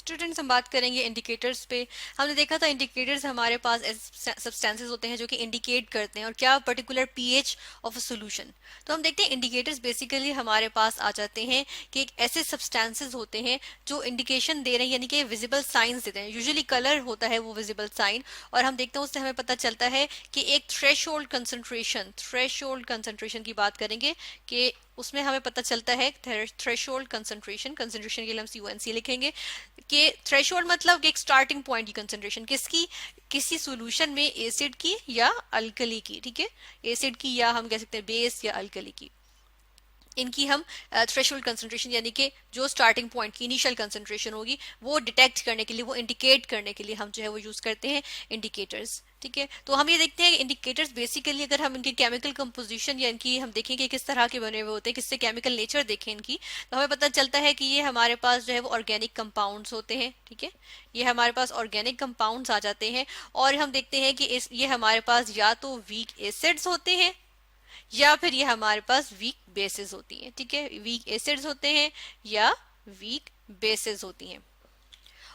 Students हम बात करेंगे इंडिकेटर्स पे। हमने देखा था इंडिकेटर्स हमारे पास सब्सटेंसेस होते हैं जो कि इंडिकेट करते हैं और क्या particular pH of a solution. तो हम देखते हैं इंडिकेटर्स बेसिकली हमारे पास आ जाते हैं कि एक ऐसे सब्सटेंसेस होते हैं जो इंडिकेशन दे रहे हैं, यानी कि विजिबल साइंस देते हैं। यूजुअली कलर होता है वो विजिबल साइन, और हम देखते हैं उससे हमें पता चलता है कि एक थ्रेशोल्ड कंसंट्रेशन की बात करेंगे कि उसमें हमें पता चलता है थ्रेशोल्ड कंसंट्रेशन के लिए हम CONC लिखेंगे कि थ्रेशोल्ड मतलब कि एक स्टार्टिंग पॉइंट की कंसंट्रेशन किसकी, किसी सॉल्यूशन में एसिड की या अल्कली की। ठीक है, एसिड की या हम कह सकते हैं बेस या अल्कली की, इनकी हम थ्रेशोल्ड कंसंट्रेशन यानी कि जो स्टार्टिंग पॉइंट की इनिशियल कंसंट्रेशन होगी वो डिटेक्ट करने के लिए, वो इंडिकेट करने के लिए हम जो है वो यूज करते हैं इंडिकेटर्स। ठीक है, तो हम ये देखते हैं इंडिकेटर्स बेसिकली अगर हम इनकी केमिकल कंपोजिशन या इनकी हम देखेंगे किस तरह के बने हुए होते हैं, किससे केमिकल नेचर देखें इनकी, तो हमें पता चलता है कि ये हमारे पास जो है वो ऑर्गेनिक कंपाउंड्स होते हैं। ठीक है, ये हमारे पास ऑर्गेनिक कंपाउंड्स आ जाते हैं, और हम देखते हैं कि ये हमारे पास या तो वीक एसिड्स होते हैं या फिर ये हमारे पास वीक बेसिस होती हैं। ठीक है, वीक एसिड्स होते हैं या वीक बेसिस होती हैं।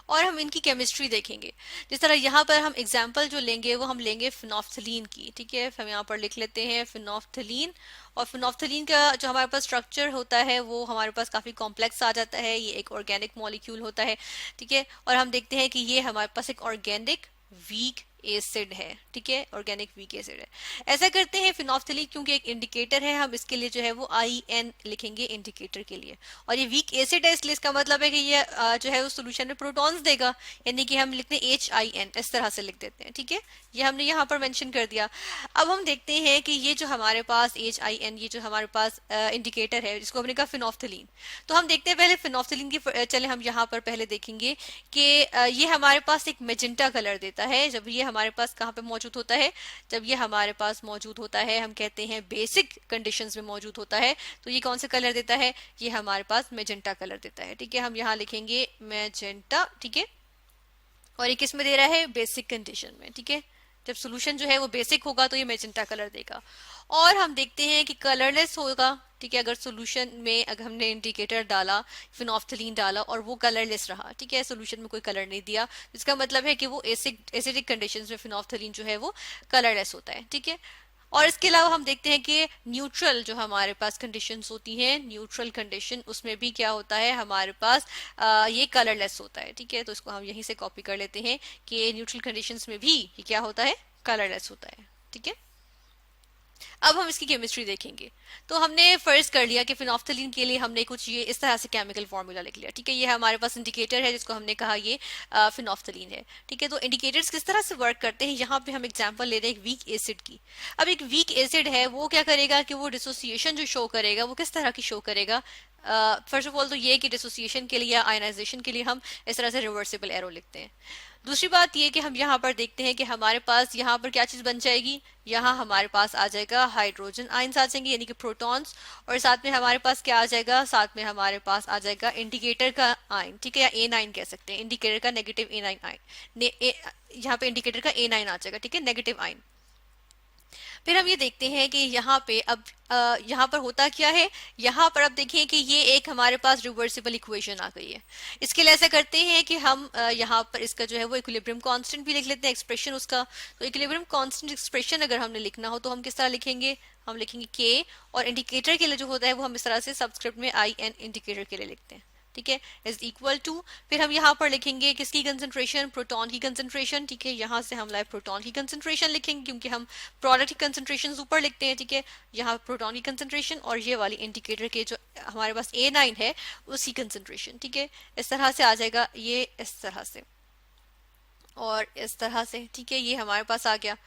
और हम इनकी केमिस्ट्री देखेंगे, जिस तरह यहाँ पर हम एग्जाम्पल जो लेंगे वो हम लेंगे फिनोफ्थलीन की। ठीक है, हम यहाँ पर लिख लेते हैं फिनोफ्थलीन। और फिनोफ्थलीन का जो हमारे पास स्ट्रक्चर होता है वो हमारे पास काफी कॉम्प्लेक्स आ जाता है, ये एक ऑर्गेनिक मॉलिक्यूल होता है। ठीक है, और हम देखते हैं कि ये हमारे पास एक ऑर्गेनिक वीक एसिड है। ठीक है, ऑर्गेनिक वीक एसिड है। ऐसा करते हैं फिनोफ्थलीन क्योंकि एक इंडिकेटर है, हम इसके लिए जो है वो IN लिखेंगे इंडिकेटर के लिए। और ये वीक एसिड है इसलिए इसका मतलब है कि ये जो है उस सोल्यूशन में प्रोटॉन्स देगा, यानी कि हम लिखते हैं HIN, इस तरह से लिख देते हैं। ठीक है, ये हमने यहाँ पर मेंशन कर दिया। अब हम देखते हैं कि ये जो हमारे पास HIN, ये जो हमारे पास इंडिकेटर है जिसको हमने कहा फिनोफ्थलीन, तो हम देखते हैं पहले फिनोफ्थलीन की चले हम यहाँ पर पहले देखेंगे कि ये हमारे पास एक मेजेंटा कलर देता है जब ये हमारे पास कहाँ पे मौजूद होता है, जब ये हमारे पास मौजूद होता है हम कहते हैं बेसिक कंडीशंस में मौजूद होता है, तो ये कौन सा कलर देता है, ये हमारे पास मेजेंटा कलर देता है। ठीक है, हम यहाँ लिखेंगे मेजेंटा। ठीक है, और ये किस में दे रहा है, बेसिक कंडीशन में। ठीक है, जब सोल्यूशन जो है वो बेसिक होगा तो ये मेजेंटा कलर देगा। और हम देखते हैं कि कलरलेस होगा। ठीक है, अगर सोल्यूशन में अगर हमने इंडिकेटर डाला, फिनोफ्थलीन डाला और वो कलरलेस रहा, ठीक है, सोल्यूशन में कोई कलर नहीं दिया, इसका मतलब है कि वो एसिडिक कंडीशंस में फिनोफ्थलीन जो है वो कलरलेस होता है। ठीक है, और इसके अलावा हम देखते हैं कि न्यूट्रल जो हमारे पास कंडीशंस होती हैं, न्यूट्रल कंडीशन उसमें भी क्या होता है हमारे पास ये कलरलेस होता है। ठीक है, तो इसको हम यहीं से कॉपी कर लेते हैं कि न्यूट्रल कंडीशंस में भी ये क्या होता है, कलरलेस होता है। ठीक है, अब हम इसकी केमिस्ट्री देखेंगे। तो हमने फर्ज कर लिया कि फिनोफ्थलीन के लिए हमने कुछ ये इस तरह से केमिकल फॉर्मूला लिख लिया। ठीक है, ये हमारे पास इंडिकेटर है जिसको हमने कहा ये फिनोफ्थलीन है। ठीक है, तो इंडिकेटर्स किस तरह से वर्क करते हैं, यहाँ पे हम एग्जांपल ले रहे हैं एक वीक एसिड की। अब एक वीक एसिड है वो क्या करेगा कि वो डिसोसिएशन जो शो करेगा वो किस तरह की शो करेगा। फर्स्ट ऑफ ऑल तो ये कि डिसोसिएशन के लिए या आयनाइजेशन के लिए हम इस तरह से रिवर्सिबल एरो लिखते हैं। दूसरी बात ये कि हम यहाँ पर देखते हैं कि हमारे पास यहाँ पर क्या चीज बन जाएगी, यहाँ हमारे पास आ जाएगा हाइड्रोजन आयंस आ जाएंगे यानी कि प्रोटॉन्स, और साथ में हमारे पास क्या आ जाएगा, साथ में हमारे पास आ जाएगा इंडिकेटर का आयन। ठीक है, या A9 कह सकते हैं, इंडिकेटर का नेगेटिव A9 आयन, यहाँ पे इंडिकेटर का A9 आ जाएगा। ठीक है, नेगेटिव आयन। फिर हम ये देखते हैं कि यहाँ पे अब यहाँ पर होता क्या है, यहाँ पर अब देखिए कि ये एक हमारे पास रिवर्सिबल इक्वेशन आ गई है। इसके लिए ऐसा करते हैं कि हम यहाँ पर इसका जो है वो इक्विलिब्रियम कांस्टेंट भी लिख लेते हैं, एक्सप्रेशन उसका। तो इक्विलिब्रियम कांस्टेंट एक्सप्रेशन अगर हमने लिखना हो तो हम किस तरह लिखेंगे, हम लिखेंगे के, और इंडिकेटर के लिए जो होता है वो हम इस तरह से सबस्क्रिप्ट में IN इंडिकेटर के लिए लिखते हैं। ठीक है, इज इक्वल टू, फिर हम यहाँ पर लिखेंगे किसकी कंसंट्रेशन, प्रोटॉन की कंसंट्रेशन। ठीक है, यहाँ से हम लाइव प्रोटॉन की कंसंट्रेशन लिखेंगे क्योंकि हम प्रोडक्ट की कंसंट्रेशन ऊपर लिखते हैं। ठीक है, यहाँ प्रोटॉन की कंसंट्रेशन और ये वाली इंडिकेटर के जो हमारे पास A9 है उसकी कंसंट्रेशन। ठीक है, इस तरह से आ जाएगा ये, इस तरह से और इस तरह से। ठीक है, ये हमारे पास आ गया,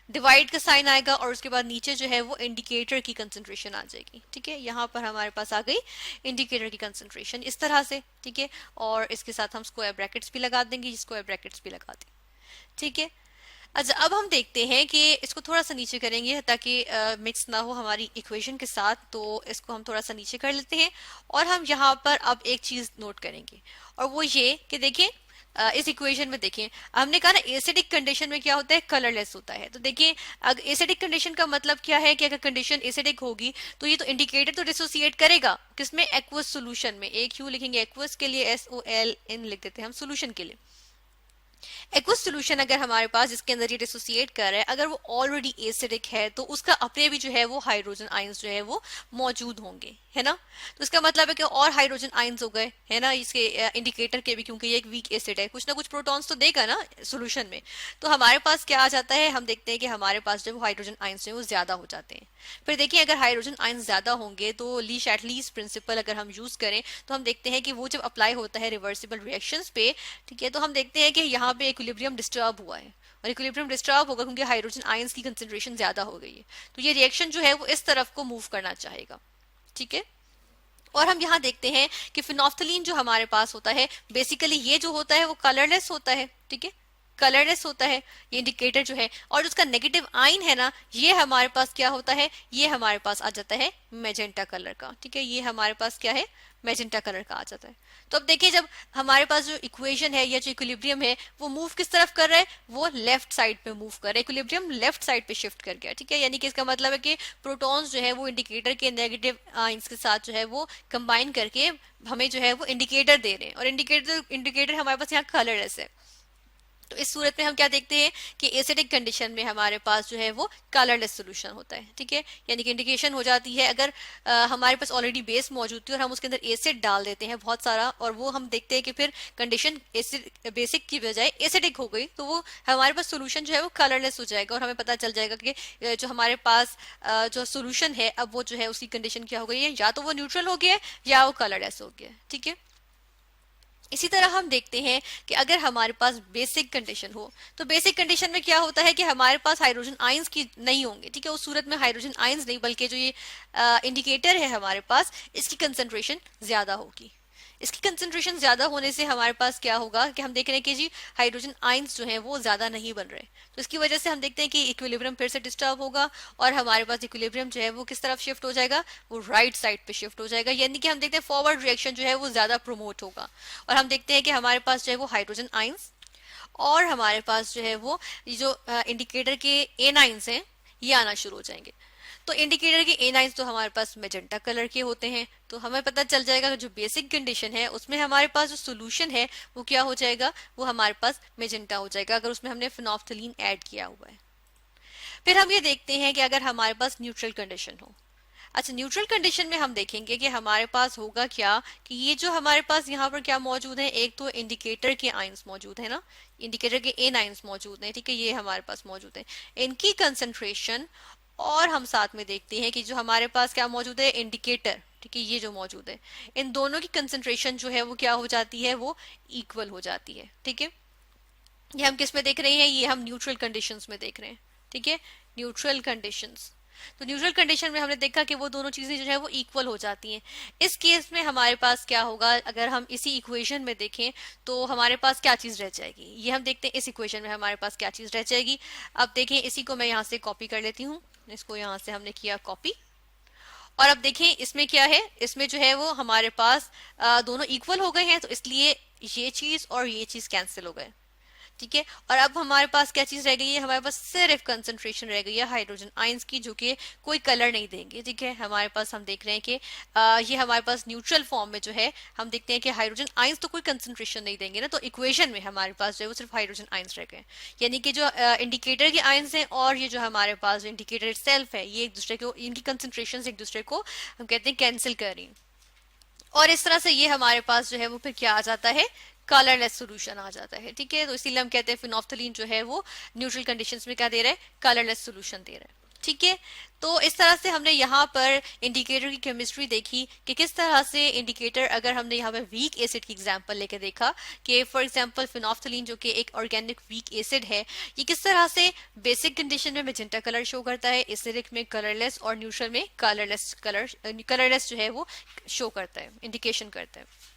डिवाइड का साइन आएगा और उसके बाद नीचे जो है वो इंडिकेटर की कंसंट्रेशन आ जाएगी। ठीक है, यहाँ पर हमारे पास आ गई इंडिकेटर की कंसंट्रेशन इस तरह से। ठीक है, और इसके साथ हम स्क्वायर ब्रैकेट्स भी लगा देंगे, स्क्वायर ब्रैकेट्स भी लगा देंगे। ठीक है, अच्छा अब हम देखते हैं कि इसको थोड़ा सा नीचे करेंगे ताकि मिक्स ना हो हमारी इक्वेशन के साथ, तो इसको हम थोड़ा सा नीचे कर लेते हैं। और हम यहाँ पर अब एक चीज नोट करेंगे और वो ये कि देखिए इस इक्वेशन में देखें, हमने कहा ना एसिडिक कंडीशन में क्या होता है, कलरलेस होता है। तो देखिए अगर एसिडिक कंडीशन का मतलब क्या है कि अगर कंडीशन एसिडिक होगी तो ये तो इंडिकेटर तो डिसोसिएट करेगा किसमें, एक्वस सॉल्यूशन में। एक क्यू लिखेंगे एक्वस के लिए, SOLN लिख देते हैं हम सॉल्यूशन के लिए। एक्वस सॉल्यूशन अगर हमारे पास जिसके अंदर ये डिसोसिएट कर रहा है, अगर वो ऑलरेडी एसिडिक है तो उसका अपने भी जो है वो हाइड्रोजन आयंस जो है वो मौजूद होंगे, है ना। तो इसका मतलब है कि और हाइड्रोजन आयंस हो गए, है ना, इसके इंडिकेटर के भी, क्योंकि ये एक वीक एसिड है, कुछ ना कुछ प्रोटॉन्स तो देगा ना सॉल्यूशन में। तो हमारे पास क्या आ जाता है, हम देखते हैं कि हमारे पास जो हाइड्रोजन आयंस है वो ज्यादा हो जाते हैं। फिर देखिए अगर हाइड्रोजन आयंस ज्यादा होंगे तो लीस्ट एट लीस्ट प्रिंसिपल अगर हम यूज करें तो हम देखते हैं कि वो जब अप्लाई होता है रिवर्सिबल रिएक्शंस पे, ठीक है, तो हम देखते हैं कि यहाँ पे इक्विलिब्रियम डिस्टर्ब हुआ है, और इक्विलिब्रियम डिस्टर्ब होगा क्योंकि हाइड्रोजन आयंस की कंसेंट्रेशन ज्यादा हो गई है। तो ये रिएक्शन जो है वो इस तरफ को मूव करना चाहेगा, ठीक है। और हम यहाँ देखते हैं कि फिनोफ्थलीन जो हमारे पास होता है, बेसिकली ये जो होता है वो कलरलेस होता है, ठीक है, कलरलेस होता है ये इंडिकेटर जो है। और उसका नेगेटिव आइन है ना, ये हमारे पास क्या होता है, ये हमारे पास आ जाता है मैजेंटा कलर का, ठीक है, ये हमारे पास क्या है, मैजेंटा कलर का आ जाता है। तो अब देखिए जब हमारे पास जो इक्वेशन है या जो इक्विलिब्रियम है वो मूव किस तरफ कर रहा है, वो लेफ्ट साइड पे मूव कर रहा है, इक्विलिब्रियम लेफ्ट साइड पे शिफ्ट कर गया, ठीक है। यानी कि इसका मतलब है कि प्रोटॉन्स जो है वो इंडिकेटर के नेगेटिव आइंस के साथ जो है वो कंबाइन करके हमें जो है वो इंडिकेटर दे रहे हैं, और इंडिकेटर हमारे पास यहाँ कलरलेस है। तो इस सूरत में हम क्या देखते हैं कि एसिडिक कंडीशन में हमारे पास जो है वो कलरलेस सॉल्यूशन होता है, ठीक है। यानी कि इंडिकेशन हो जाती है अगर हमारे पास ऑलरेडी बेस मौजूद थी और हम उसके अंदर एसिड डाल देते हैं बहुत सारा, और वो हम देखते हैं कि फिर कंडीशन एसिड बेसिक की बजाय एसिडिक हो गई, तो वो हमारे पास सोल्यूशन जो है वो कलरलेस हो जाएगा, और हमें पता चल जाएगा कि जो हमारे पास जो सोल्यूशन है अब वो जो है उसकी कंडीशन क्या हो गई है, या तो वो न्यूट्रल हो गया है या वो कलरलेस हो गया है, ठीक है। इसी तरह हम देखते हैं कि अगर हमारे पास बेसिक कंडीशन हो तो बेसिक कंडीशन में क्या होता है कि हमारे पास हाइड्रोजन आयंस की नहीं होंगे, ठीक है, उस सूरत में हाइड्रोजन आयंस नहीं बल्कि जो ये इंडिकेटर है हमारे पास इसकी कंसंट्रेशन ज्यादा होगी। इसकी कंसंट्रेशन ज्यादा होने से हमारे पास क्या होगा कि हम देख रहे हैं कि जी हाइड्रोजन आयंस जो है वो ज्यादा नहीं बन रहे, तो इसकी वजह से हम देखते हैं कि इक्विलिब्रियम फिर से डिस्टर्ब होगा, और हमारे पास इक्विलिब्रियम जो है वो किस तरफ शिफ्ट हो जाएगा, वो राइट साइड पे शिफ्ट हो जाएगा। यानी कि हम देखते हैं फॉरवर्ड रिएक्शन जो है वो ज्यादा प्रोमोट होगा, और हम देखते हैं कि हमारे पास जो है वो हाइड्रोजन आयंस और हमारे पास जो है वो जो इंडिकेटर के एनाइंस हैं ये आना शुरू हो जाएंगे। तो इंडिकेटर के एनाइंस तो हमारे पास मेजेंटा कलर के होते हैं, तो हमें पता चल जाएगा कि जो बेसिक कंडीशन है उसमें हमारे पास जो सोल्यूशन है वो क्या हो जाएगा, वो हमारे पास मेजेंटा हो जाएगा अगर उसमें हमने फिनोफ्थलीन ऐड किया हुआ है। फिर हम ये देखते हैं कि अगर हमारे पास न्यूट्रल कंडीशन हो, अच्छा न्यूट्रल कंडीशन में हम देखेंगे कि हमारे पास होगा क्या कि ये जो हमारे पास यहाँ पर क्या मौजूद है, एक तो इंडिकेटर के आयंस मौजूद है ना, इंडिकेटर के एन आयंस मौजूद हैं, ठीक है, ये हमारे पास मौजूद है, इनकी कंसंट्रेशन, और हम साथ में देखते हैं कि जो हमारे पास क्या मौजूद है, इंडिकेटर, ठीक है, ये जो मौजूद है, इन दोनों की कंसंट्रेशन जो है वो क्या हो जाती है, वो इक्वल हो जाती है, ठीक है। ये हम किस में देख रहे हैं, ये हम न्यूट्रल कंडीशंस में देख रहे हैं, ठीक है, न्यूट्रल कंडीशंस। तो न्यूट्रल कंडीशन में हमने देखा कि वो दोनों चीजें जो है वो इक्वल हो जाती हैं। इस केस में हमारे पास क्या होगा, अगर हम इसी इक्वेशन में देखें तो हमारे पास क्या चीज रह जाएगी, ये हम देखते हैं इस इक्वेशन में हमारे पास क्या चीज रह जाएगी। अब देखें इसी को मैं यहाँ से कॉपी कर लेती हूँ, इसको यहाँ से हमने किया कॉपी, और अब देखें इसमें क्या है, इसमें जो है वो हमारे पास दोनों इक्वल हो गए हैं, तो इसलिए ये चीज और ये चीज कैंसिल हो गए, ठीक है। और अब हमारे पास क्या चीज रह गई है, हमारे पास सिर्फ कंसंट्रेशन रह गई है हाइड्रोजन आयंस की, जो कि कोई कलर नहीं देंगे, ठीक है। हमारे पास हम देख रहे हैं कि ये हमारे पास न्यूट्रल फॉर्म में जो है हम देखते हैं कि हाइड्रोजन आयंस तो कोई कंसंट्रेशन नहीं देंगे ना, तो इक्वेशन में हमारे पास जो है वो सिर्फ हाइड्रोजन आयंस रह गए, यानी कि जो इंडिकेटर के आयंस हैं और ये जो हमारे पास जो इंडिकेटर सेल्फ है ये एक दूसरे को, इनकी कंसंट्रेशन एक दूसरे को हम कहते हैं कैंसिल कर रही, और इस तरह से ये हमारे पास जो है वो फिर क्या आ जाता है, कलरलेस सॉल्यूशन आ जाता है, ठीक है। तो इसीलिए हम कहते हैं फिनोफ्थलीन जो है वो न्यूट्रल कंडीशंस में क्या दे रहा है, कलरलेस सॉल्यूशन दे रहा है, ठीक है। तो इस तरह से हमने यहाँ पर इंडिकेटर की केमिस्ट्री देखी कि किस तरह से इंडिकेटर, अगर हमने यहाँ पर वीक एसिड की एग्जांपल लेके देखा कि फॉर एग्जांपल फिनोफ्थलीन जो कि एक ऑर्गेनिक वीक एसिड है, ये किस तरह से बेसिक कंडीशन में मेजेंटा कलर शो करता है, एसिडिक में कलरलेस, और न्यूट्रल में कलरलेस जो है वो शो करता है, इंडिकेशन करता है।